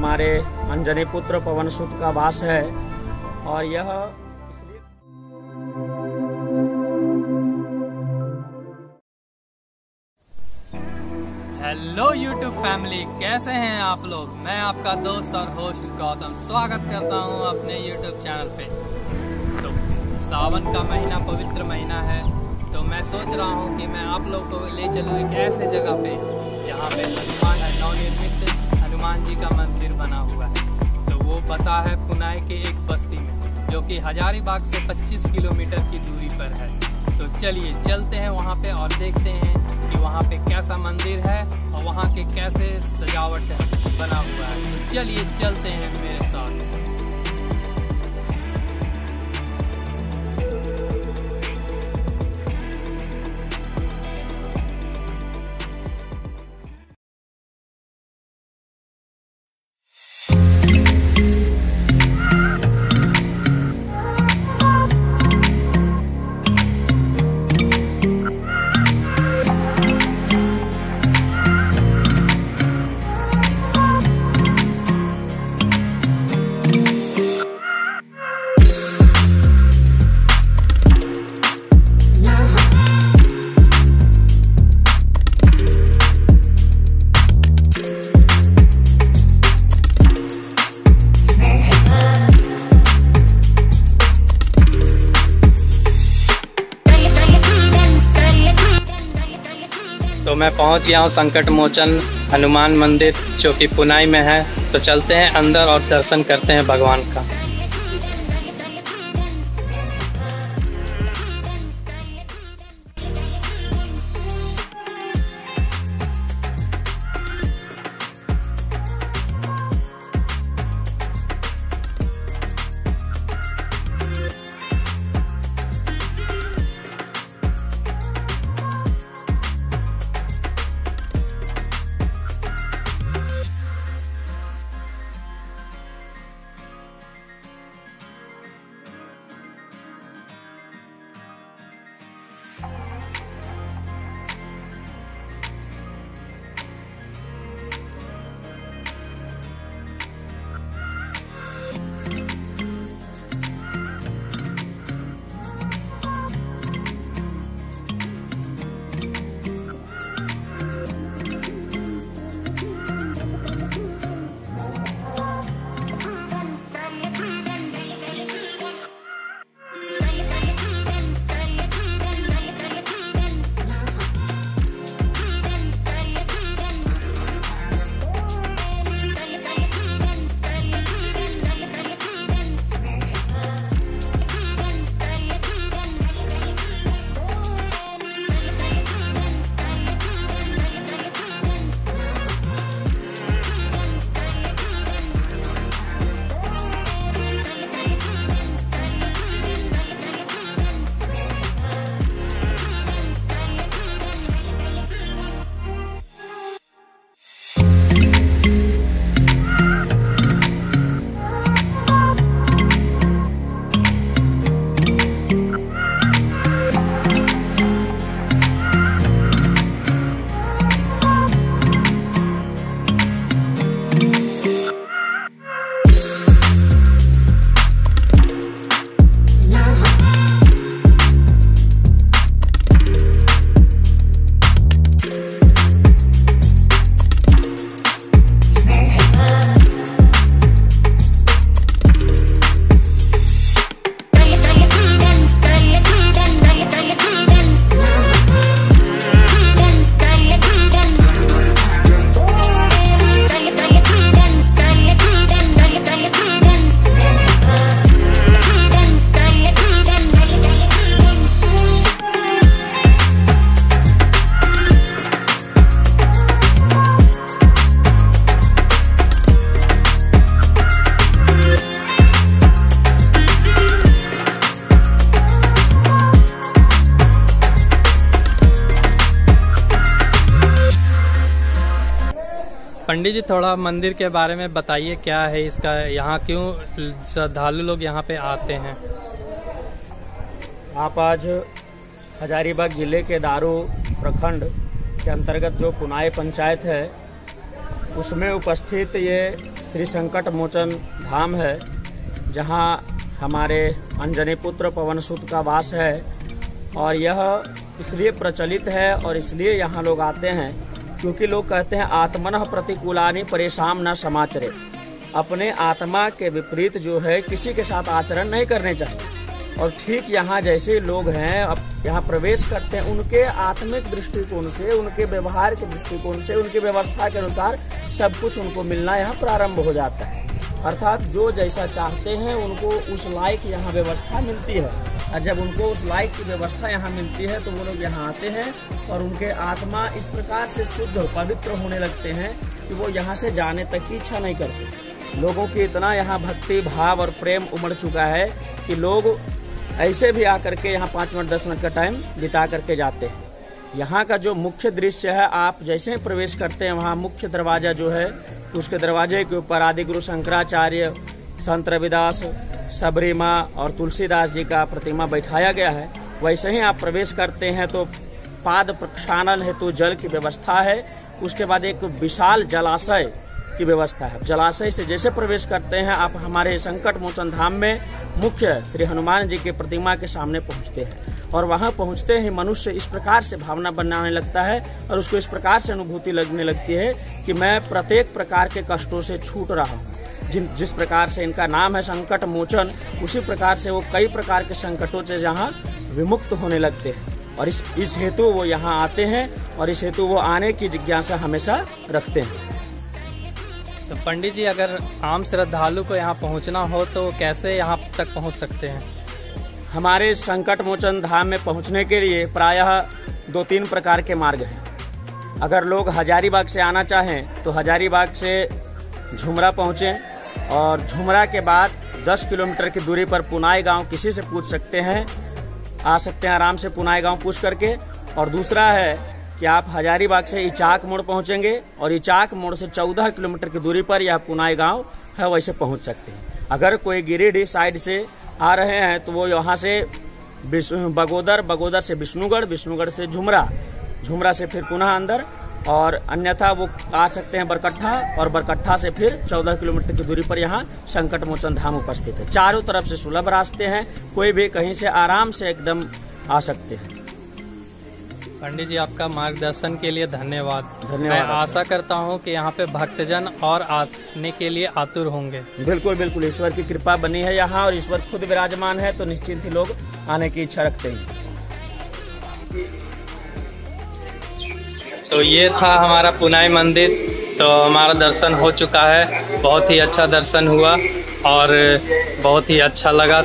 हमारे अंजनी पुत्र पवन सुत का वास है। और यह इसलिए हेलो यूट्यूब फैमिली, कैसे हैं आप लोग। मैं आपका दोस्त और होस्ट गौतम स्वागत करता हूं अपने यूट्यूब चैनल पे। तो सावन का महीना पवित्र महीना है, तो मैं सोच रहा हूं कि मैं आप लोगों को ले चलूं एक ऐसे जगह पे जहां पे नवनिर्मित हनुमान जी का मंदिर बना हुआ है। तो वो बसा है पुनाई के एक बस्ती में, जो कि हजारीबाग से 25 किलोमीटर की दूरी पर है। तो चलिए चलते हैं वहाँ पे और देखते हैं कि वहाँ पे कैसा मंदिर है और वहाँ के कैसे सजावट बना हुआ है। तो चलिए चलते हैं मेरे साथ। तो मैं पहुंच गया हूं संकट मोचन हनुमान मंदिर, जो कि पुनाई में है। तो चलते हैं अंदर और दर्शन करते हैं भगवान का। पंडित जी, थोड़ा मंदिर के बारे में बताइए, क्या है इसका, यहाँ क्यों श्रद्धालु लोग यहाँ पे आते हैं। आप आज हजारीबाग जिले के दारू प्रखंड के अंतर्गत जो पुनाई पंचायत है, उसमें उपस्थित ये श्री संकट मोचन धाम है, जहाँ हमारे अंजनी पुत्र पवन सुत का वास है। और यह इसलिए प्रचलित है और इसलिए यहाँ लोग आते हैं क्योंकि लोग कहते हैं आत्मनः प्रतिकूलानि परेशान न समाचरे। अपने आत्मा के विपरीत जो है किसी के साथ आचरण नहीं करने चाहिए। और ठीक यहाँ जैसे लोग हैं अब यहाँ प्रवेश करते हैं, उनके आत्मिक दृष्टिकोण से, उनके व्यवहार के दृष्टिकोण से, उनकी व्यवस्था के अनुसार सब कुछ उनको मिलना यहाँ प्रारंभ हो जाता है। अर्थात जो जैसा चाहते हैं उनको उस लायक यहाँ व्यवस्था मिलती है। और जब उनको उस लायक की व्यवस्था यहाँ मिलती है तो वो लोग यहाँ आते हैं और उनके आत्मा इस प्रकार से शुद्ध पवित्र होने लगते हैं कि वो यहाँ से जाने तक की इच्छा नहीं करते। लोगों की इतना यहाँ भक्ति भाव और प्रेम उमड़ चुका है कि लोग ऐसे भी आकर के यहाँ 5 मिनट 10 मिनट का टाइम बिता करके जाते हैं। यहाँ का जो मुख्य दृश्य है, आप जैसे ही प्रवेश करते हैं वहाँ मुख्य दरवाज़ा जो है, उसके दरवाजे के ऊपर आदि गुरु शंकराचार्य, संत रविदास, सबरी माँ और तुलसीदास जी का प्रतिमा बैठाया गया है। वैसे ही आप प्रवेश करते हैं तो पाद प्रक्षालन हेतु जल की व्यवस्था है। उसके बाद एक विशाल जलाशय की व्यवस्था है। जलाशय से जैसे प्रवेश करते हैं आप हमारे संकट मोचन धाम में मुख्य श्री हनुमान जी के प्रतिमा के सामने पहुंचते हैं। और वहां पहुंचते ही मनुष्य इस प्रकार से भावना बनाने लगता है और उसको इस प्रकार से अनुभूति लगने लगती है कि मैं प्रत्येक प्रकार के कष्टों से छूट रहा हूँ। जिस प्रकार से इनका नाम है संकट मोचन, उसी प्रकार से वो कई प्रकार के संकटों से यहाँ विमुक्त होने लगते हैं। और इस हेतु वो यहाँ आते हैं और इस हेतु वो आने की जिज्ञासा हमेशा रखते हैं। तो पंडित जी, अगर आम श्रद्धालु को यहाँ पहुँचना हो तो कैसे यहाँ तक पहुँच सकते हैं? हमारे संकट मोचन धाम में पहुँचने के लिए प्रायः 2-3 प्रकार के मार्ग हैं। अगर लोग हजारीबाग से आना चाहें तो हजारीबाग से झुमरा पहुँचें और झुमरा के बाद 10 किलोमीटर की दूरी पर पुनाई गांव किसी से पूछ सकते हैं, आ सकते हैं आराम से पुनाई गांव पूछ करके। और दूसरा है कि आप हजारीबाग से इचाक मोड़ पहुंचेंगे और इचाक मोड़ से 14 किलोमीटर की दूरी पर यह पुनाई गांव है, वैसे पहुंच सकते हैं। अगर कोई गिरिडीह साइड से आ रहे हैं तो वो यहाँ से बगोदर से विष्णुगढ़, विष्णुगढ़ से झुमरा, झुमरा से फिर पुनः अंदर, और अन्यथा वो आ सकते हैं बरकट्ठा और बरकट्ठा से फिर 14 किलोमीटर की दूरी पर यहाँ संकट मोचन धाम उपस्थित है। चारों तरफ से सुलभ रास्ते हैं, कोई भी कहीं से आराम से एकदम आ सकते हैं। पंडित जी, आपका मार्गदर्शन के लिए धन्यवाद। धन्यवाद। मैं आशा करता हूँ कि यहाँ पे भक्तजन और आने के लिए आतुर होंगे। बिल्कुल बिल्कुल, ईश्वर की कृपा बनी है यहाँ और ईश्वर खुद विराजमान है, तो निश्चिंत ही लोग आने की इच्छा रखते हैं। तो ये था हमारा पुनाई मंदिर। तो हमारा दर्शन हो चुका है, बहुत ही अच्छा दर्शन हुआ और बहुत ही अच्छा लगा।